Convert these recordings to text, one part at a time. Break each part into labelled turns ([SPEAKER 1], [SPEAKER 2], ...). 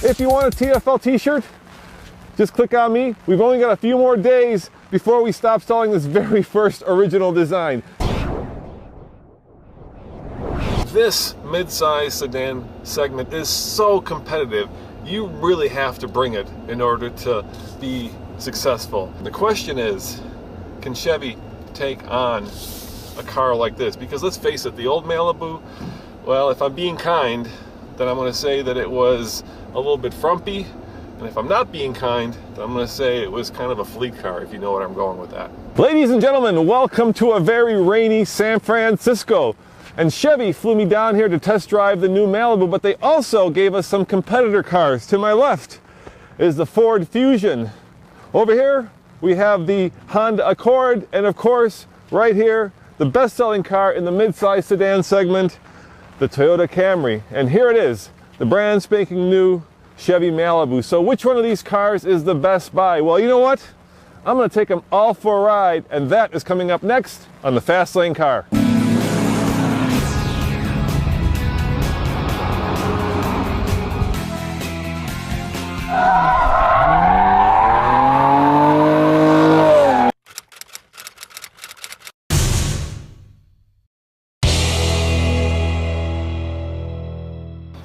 [SPEAKER 1] If you want a TFL t-shirt, just click on me. We've only got a few more days before we stop selling this very first original design. This mid-size sedan segment is so competitive, you really have to bring it in order to be successful. The question is, can Chevy take on a car like this? Because let's face it, the old Malibu, well, if I'm being kind, then I'm going to say that it was a little bit frumpy. And if I'm not being kind, then I'm going to say it was kind of a fleet car, if you know what I'm going with that. Ladies and gentlemen, welcome to a very rainy San Francisco. And Chevy flew me down here to test drive the new Malibu, but they also gave us some competitor cars. To my left is the Ford Fusion. Over here, we have the Honda Accord, and of course, right here, the best-selling car in the mid-size sedan segment, the Toyota Camry. And here it is, the brand spanking new Chevy Malibu. So which one of these cars is the best buy? Well, you know what? I'm going to take them all for a ride, and that is coming up next on the Fast Lane Car.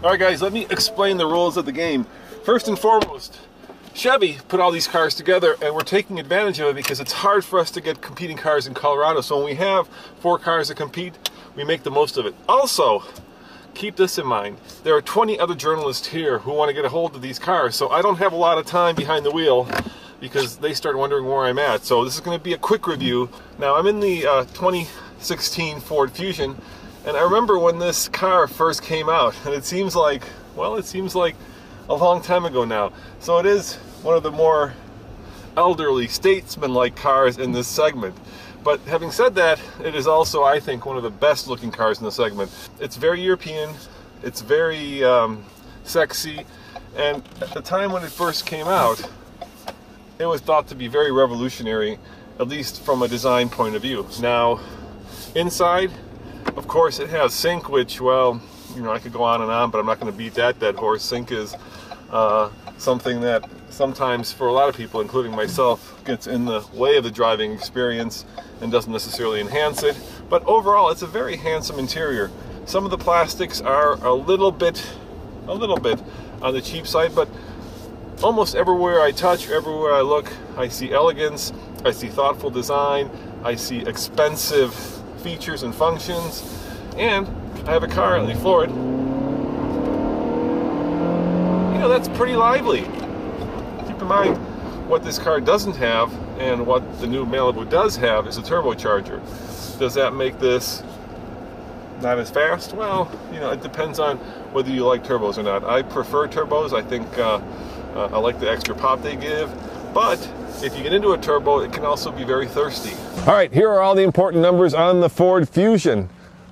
[SPEAKER 1] Alright guys, let me explain the rules of the game. First and foremost, Chevy put all these cars together and we're taking advantage of it because it's hard for us to get competing cars in Colorado. So when we have 4 cars that compete, we make the most of it. Also, keep this in mind. There are 20 other journalists here who want to get a hold of these cars. So I don't have a lot of time behind the wheel because they start wondering where I'm at. So this is going to be a quick review. Now I'm in the 2016 Ford Fusion. And I remember when this car first came out, and it seems like, well, it seems like a long time ago now. So it is one of the more elderly, statesman-like cars in this segment. But having said that, it is also, I think, one of the best looking cars in the segment. It's very European, it's very sexy, and at the time when it first came out, it was thought to be very revolutionary, at least from a design point of view. Now, inside, of course, it has sync, which, well, you know, I could go on, but I'm not going to beat that dead horse. Sync is something that sometimes, for a lot of people, including myself, gets in the way of the driving experience and doesn't necessarily enhance it. But overall, it's a very handsome interior. Some of the plastics are a little bit on the cheap side, but almost everywhere I touch, everywhere I look, I see elegance, I see thoughtful design, I see expensive features and functions, and I have a car, the Ford, you know, that's pretty lively. Keep in mind, what this car doesn't have and what the new Malibu does have is a turbocharger. Does that make this not as fast? Well, you know, it depends on whether you like turbos or not. I prefer turbos. I think I like the extra pop they give, but if you get into a turbo, it can also be very thirsty. All right, here are all the important numbers on the Ford Fusion.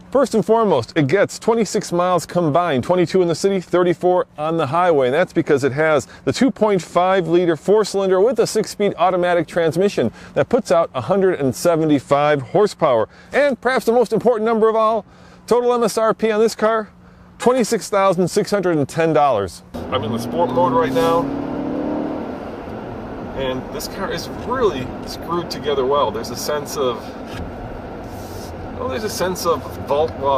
[SPEAKER 1] First and foremost, it gets 26 miles combined, 22 in the city, 34 on the highway. And that's because it has the 2.5-liter 4-cylinder with a 6-speed automatic transmission that puts out 175 horsepower. And perhaps the most important number of all, total MSRP on this car, $26,610. I'm in the sport mode right now. And this car is really screwed together well. There's a sense of, well,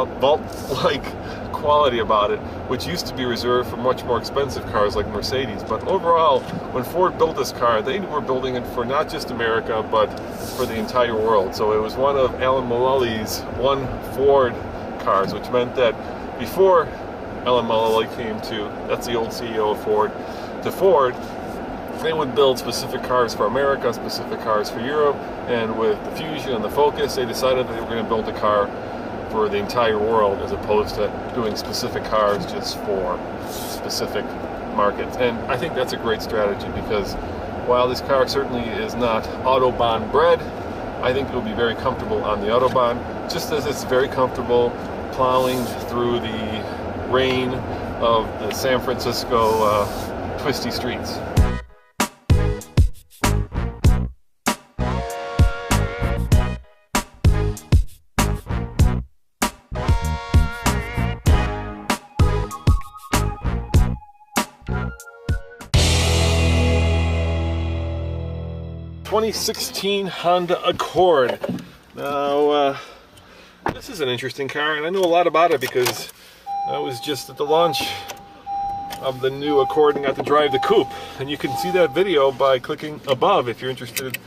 [SPEAKER 1] vault-like quality about it, which used to be reserved for much more expensive cars like Mercedes. But overall, when Ford built this car, they were building it for not just America, but for the entire world. So it was one of Alan Mullally's One Ford cars, which meant that before Alan Mulally came to, that's the old CEO of Ford, to Ford, they would build specific cars for America, specific cars for Europe, and with the Fusion and the Focus, they decided that they were going to build a car for the entire world as opposed to doing specific cars just for specific markets. And I think that's a great strategy because while this car certainly is not Autobahn bred, I think it will be very comfortable on the Autobahn, just as it's very comfortable plowing through the rain of the San Francisco twisty streets. 2016 Honda Accord. Now, this is an interesting car, and I know a lot about it because I was just at the launch of the new Accord and got to drive the coupe. And you can see that video by clicking above if you're interested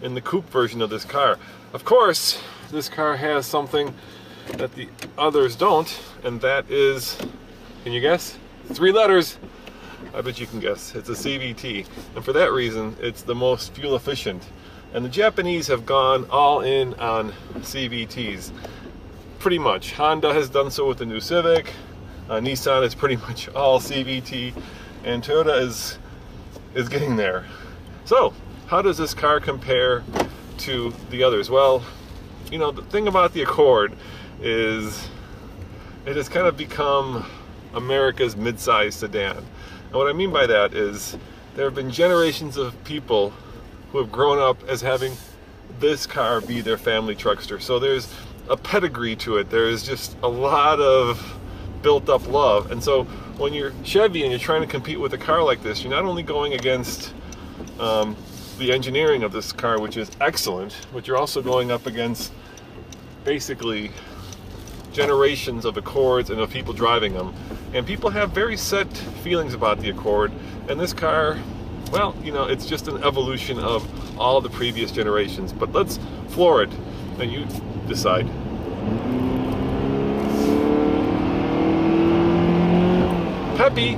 [SPEAKER 1] in the coupe version of this car. Of course, this car has something that the others don't, and that is, can you guess? 3 letters. I bet you can guess. It's a CVT, and for that reason it's the most fuel efficient, and the Japanese have gone all in on CVTs pretty much. Honda has done so with the new Civic, Nissan is pretty much all CVT, and Toyota is getting there. So how does this car compare to the others? Well, you know, the thing about the Accord is it has kind of become America's mid-size sedan. And what I mean by that is there have been generations of people who have grown up as having this car be their family truckster. So there's a pedigree to it. There is just a lot of built up love. And so when you're Chevy and you're trying to compete with a car like this, you're not only going against the engineering of this car, which is excellent, but you're also going up against basically generations of Accords and of people driving them. And people have very set feelings about the Accord, and this car, well, you know, it's just an evolution of all the previous generations. But let's floor it and you decide. Peppy,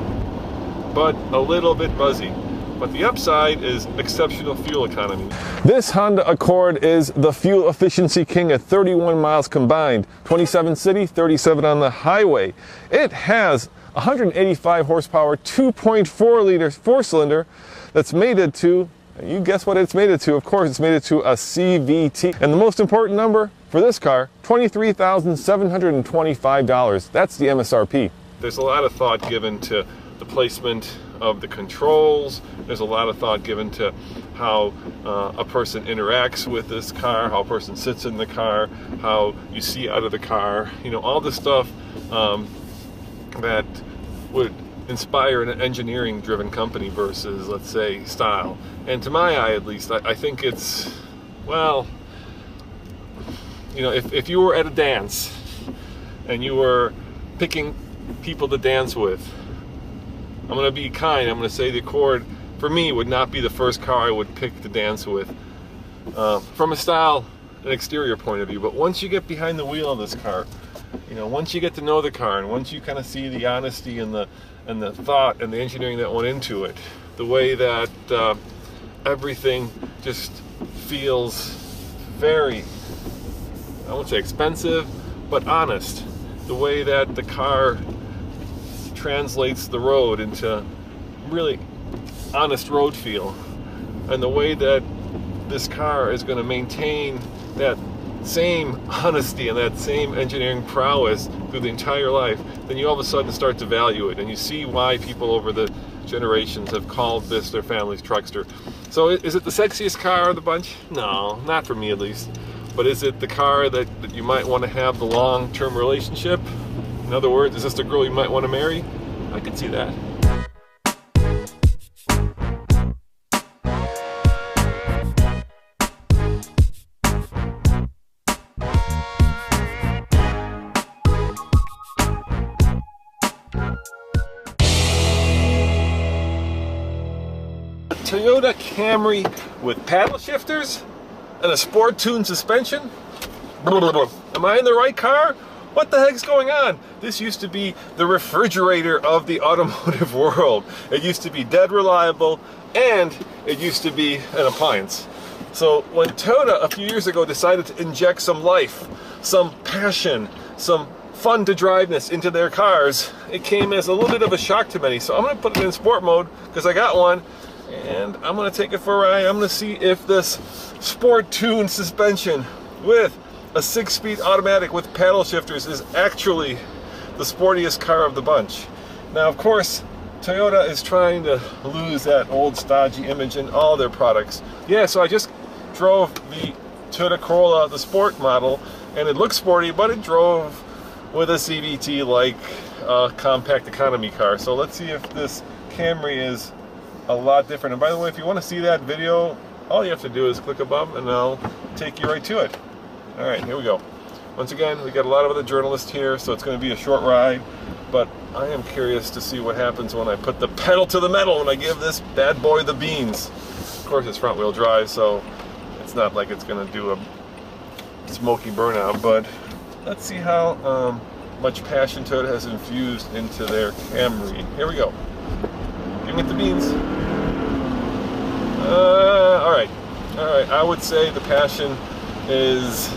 [SPEAKER 1] but a little bit buzzy. But the upside is exceptional fuel economy. This Honda Accord is the fuel efficiency king at 31 miles combined, 27 city, 37 on the highway. It has 185 horsepower, 2.4 liter 4-cylinder that's mated to, you guess what it's mated to, of course it's mated to a CVT. And the most important number for this car, $23,725. That's the MSRP. There's a lot of thought given to the placement of the controls. There's a lot of thought given to how a person interacts with this car, how a person sits in the car, how you see out of the car, you know, all the stuff that would inspire an engineering driven company versus, let's say, style. And to my eye, at least, I think it's, well, you know, if you were at a dance and you were picking people to dance with, I'm going to be kind, I'm going to say the Accord, for me, would not be the first car I would pick to dance with from a style and exterior point of view. But once you get behind the wheel of this car, you know, once you get to know the car, and once you kind of see the honesty and the thought and the engineering that went into it, the way that everything just feels very, I won't say expensive, but honest. The way that the car translates the road into really honest road feel, and the way that this car is going to maintain that same honesty and that same engineering prowess through the entire life, then you all of a sudden start to value it, and you see why people over the generations have called this their family's truckster. So is it the sexiest car of the bunch? No, not for me at least. But is it the car that you might want to have the long-term relationship? In other words, is this the girl you might want to marry? I could see that. A Toyota Camry with paddle shifters and a sport tuned suspension? Am I in the right car? What the heck's going on? This used to be the refrigerator of the automotive world. It used to be dead reliable, and it used to be an appliance. So when Toyota a few years ago decided to inject some life, some passion, some fun to driveness into their cars, it came as a little bit of a shock to many. So I'm going to put it in sport mode because I got one, and I'm going to take it for a ride. I'm going to see if this sport tuned suspension with a 6-speed automatic with paddle shifters is actually the sportiest car of the bunch. Now, of course, Toyota is trying to lose that old stodgy image in all their products. Yeah, so I just drove the Toyota Corolla, the sport model, and it looks sporty, but it drove with a CVT like a compact economy car. So let's see if this Camry is a lot different. And by the way, if you want to see that video all you have to do is click above and I'll take you right to it. All right, here we go. Once again, we got a lot of other journalists here, so it's going to be a short ride, but I am curious to see what happens when I put the pedal to the metal and I give this bad boy the beans. Of course, it's front wheel drive, so it's not like it's going to do a smoky burnout, but let's see how much passion Toyota has infused into their Camry. Here we go. Giving it the beans. All right. I would say the passion is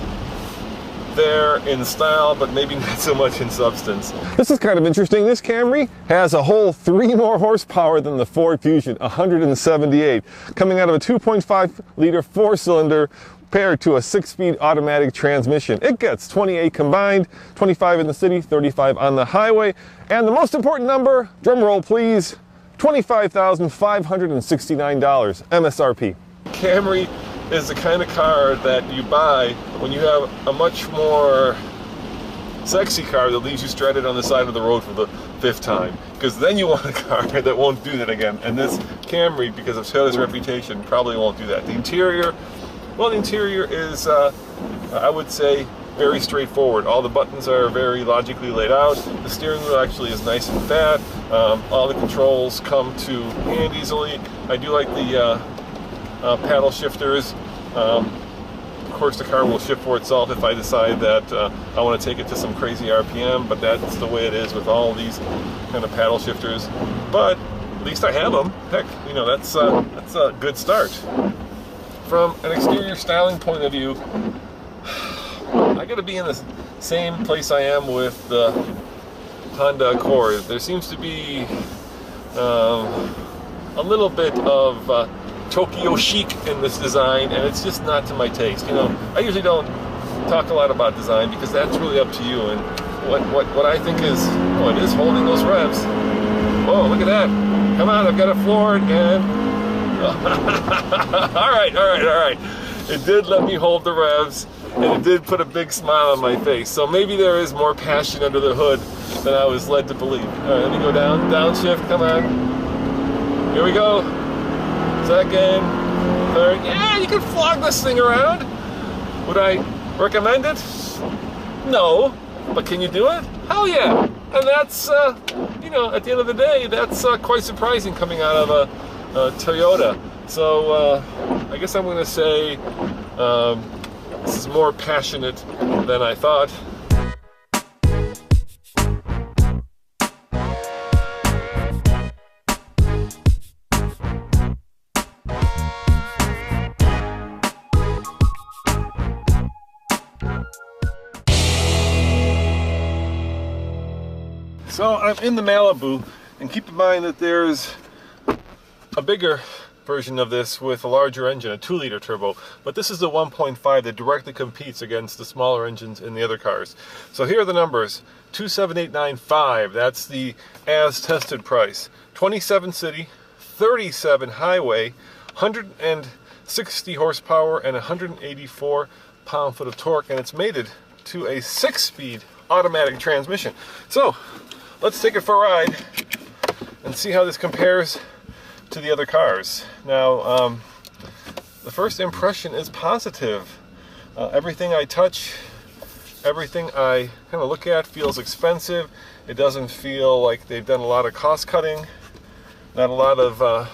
[SPEAKER 1] there in style, but maybe not so much in substance. This is kind of interesting. This Camry has a whole 3 more horsepower than the Ford Fusion, 178, coming out of a 2.5 liter 4-cylinder paired to a 6-speed automatic transmission. It gets 28 combined, 25 in the city, 35 on the highway, and the most important number, drum roll please, $25,569 MSRP. Camry is the kind of car that you buy when you have a much more sexy car that leaves you stranded on the side of the road for the 5th time, because then you want a car that won't do that again, and this Camry, because of Toyota's reputation, probably won't do that. The interior, well, the interior is, I would say, very straightforward. All the buttons are very logically laid out. The steering wheel actually is nice and fat. All the controls come to hand easily. I do like the paddle shifters. Of course, the car will shift for itself if I decide that I want to take it to some crazy RPM, but that's the way it is with all these kind of paddle shifters. But at least I have them. Heck, you know, that's a good start. From an exterior styling point of view, I got to be in the same place I am with the Honda Accord. There seems to be a little bit of Tokyo chic in this design, and it's just not to my taste. You know, I usually don't talk a lot about design because that's really up to you. And what I think is, oh, it is holding those revs. Oh, look at that! Come on, I've got it floored, and all right. It did let me hold the revs, and it did put a big smile on my face. So maybe there is more passion under the hood than I was led to believe. All right, let me go down, downshift. Come on. Here we go. Second, third. Yeah, you can flog this thing around. Would I recommend it? No. But can you do it? Hell yeah. And that's, you know, at the end of the day, that's quite surprising coming out of a Toyota. So I guess I'm going to say this is more passionate than I thought. So I'm in the Malibu, and keep in mind that there's a bigger version of this with a larger engine, a 2-liter turbo, but this is the 1.5 that directly competes against the smaller engines in the other cars. So here are the numbers: 27895, that's the as tested price, 27 city, 37 highway, 160 horsepower and 184 pound-foot of torque, and it's mated to a 6-speed automatic transmission. So let's take it for a ride and see how this compares to the other cars. Now, the first impression is positive. Everything I touch, everything I kind of look at feels expensive. It doesn't feel like they've done a lot of cost cutting, not a lot of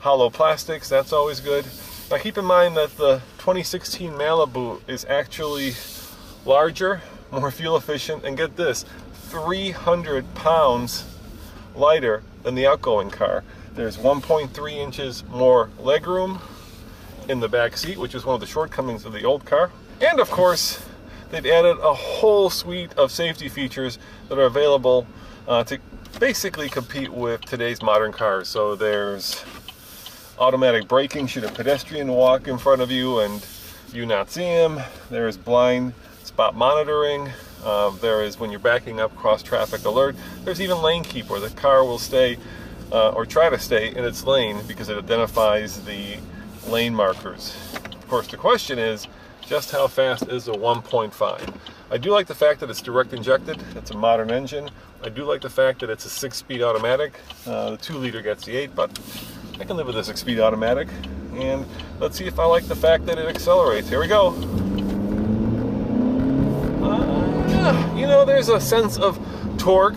[SPEAKER 1] hollow plastics. That's always good. Now keep in mind that the 2016 Malibu is actually larger, more fuel efficient, and get this, 300 pounds lighter than the outgoing car. There's 1.3 inches more legroom in the back seat, which is one of the shortcomings of the old car. And of course, they've added a whole suite of safety features that are available to basically compete with today's modern cars. So there's automatic braking should a pedestrian walk in front of you and you not see him. There's blind spot monitoring. There is when you're backing up, cross traffic alert. There's even lane keep, where the car will stay or try to stay in its lane because it identifies the lane markers. Of course, the question is just how fast is a 1.5? I do like the fact that it's direct injected. It's a modern engine. I do like the fact that it's a 6-speed automatic. The 2-liter gets the 8, but I can live with a 6-speed automatic. And let's see if I like the fact that it accelerates. Here we go. You know, there's a sense of torque.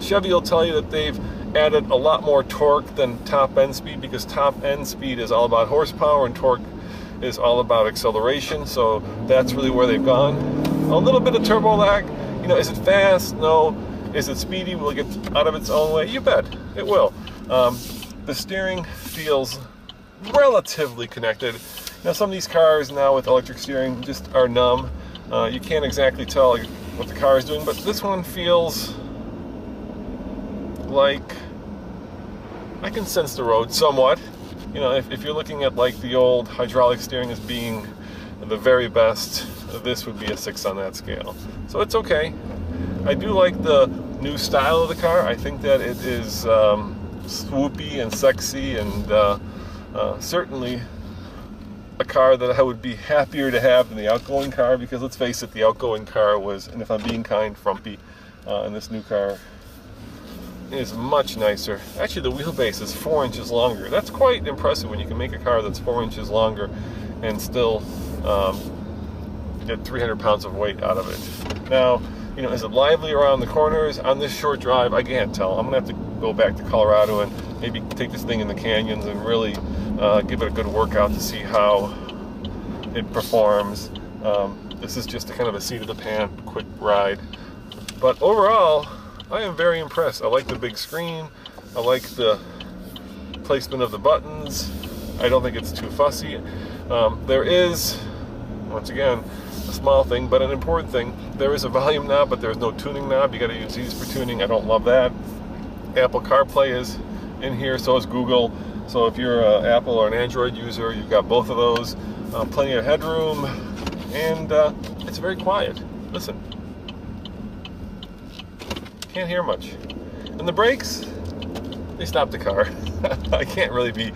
[SPEAKER 1] Chevy will tell you that they've added a lot more torque than top end speed, because top end speed is all about horsepower and torque is all about acceleration. So that's really where they've gone. A little bit of turbo lag. You know, is it fast? No. Is it speedy? Will it get out of its own way? You bet it will. The steering feels relatively connected. Now, some of these cars now with electric steering just are numb. You can't exactly tell what the car is doing, but this one feels like I can sense the road somewhat. You know, if you're looking at like the old hydraulic steering as being the very best, this would be a 6 on that scale. So it's okay. I do like the new style of the car. I think that it is swoopy and sexy, and certainly a car that I would be happier to have than the outgoing car, because let's face it, the outgoing car was, and if I'm being kind, frumpy, and this new car is much nicer. Actually, the wheelbase is 4 inches longer. That's quite impressive when you can make a car that's 4 inches longer and still get 300 pounds of weight out of it. Now, you know, is it lively around the corners? On this short drive, I can't tell. I'm gonna have to go back to Colorado and maybe take this thing in the canyons and really give it a good workout to see how it performs. This is just a kind of a seat of the pants, quick ride. But overall, I am very impressed. I like the big screen. I like the placement of the buttons. I don't think it's too fussy. There is, once again, a small thing, but an important thing. There is a volume knob, but there's no tuning knob. You got to use these for tuning. I don't love that. Apple CarPlay is in here, so is Google. So if you're an Apple or an Android user, you've got both of those. Plenty of headroom, and it's very quiet. Listen. Can't hear much. And the brakes, they stop the car. I can't really be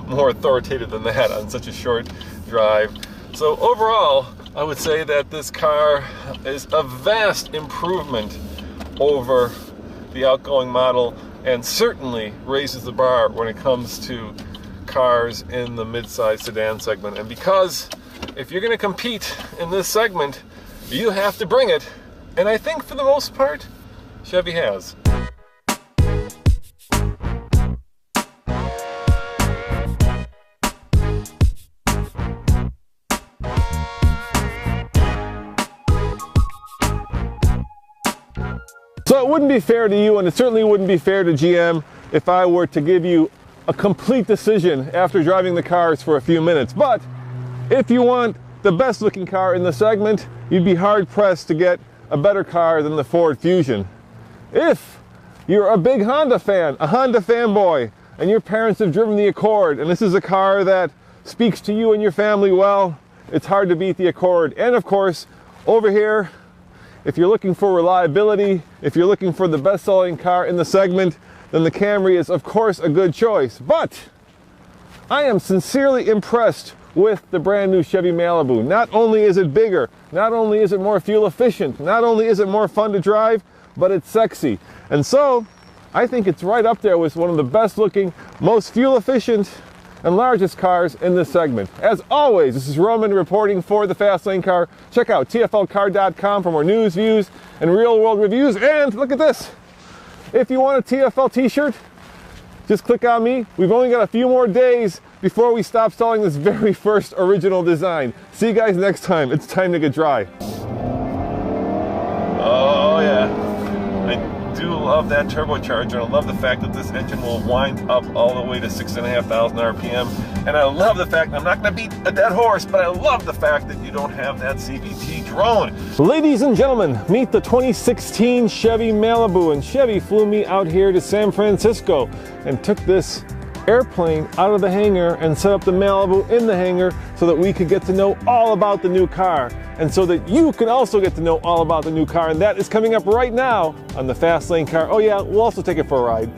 [SPEAKER 1] more authoritative than that on such a short drive. So overall, I would say that this car is a vast improvement over the outgoing model, and certainly raises the bar when it comes to cars in the mid-size sedan segment. And because if you're going to compete in this segment, you have to bring it. And I think for the most part, Chevy has. So it wouldn't be fair to you, and it certainly wouldn't be fair to GM if I were to give you a complete decision after driving the cars for a few minutes. But if you want the best looking car in the segment, you'd be hard pressed to get a better car than the Ford Fusion. If you're a big Honda fan, a Honda fanboy, and your parents have driven the Accord, and this is a car that speaks to you and your family well, it's hard to beat the Accord. And of course, over here, if you're looking for reliability, if you're looking for the best-selling car in the segment, then the Camry is of course a good choice. But I am sincerely impressed with the brand new Chevy Malibu. Not only is it bigger, not only is it more fuel efficient, not only is it more fun to drive, but it's sexy. And so I think it's right up there with one of the best looking, most fuel efficient and largest cars in this segment. As always, this is Roman reporting for the Fast Lane Car. Check out TFLcar.com for more news, views, and real world reviews. And look at this. If you want a TFL t-shirt, just click on me. We've only got a few more days before we stop selling this very first original design. See you guys next time. It's time to get dry. Oh yeah. I do love that turbocharger. I love the fact that this engine will wind up all the way to 6,500 RPM. And I love the fact, I'm not going to beat a dead horse, but I love the fact that you don't have that CVT drone. Ladies and gentlemen, meet the 2016 Chevy Malibu. And Chevy flew me out here to San Francisco and took this airplane out of the hangar and set up the Malibu in the hangar so that we could get to know all about the new car, and so that you can also get to know all about the new car. And that is coming up right now on the Fast Lane Car. Oh yeah, we'll also take it for a ride.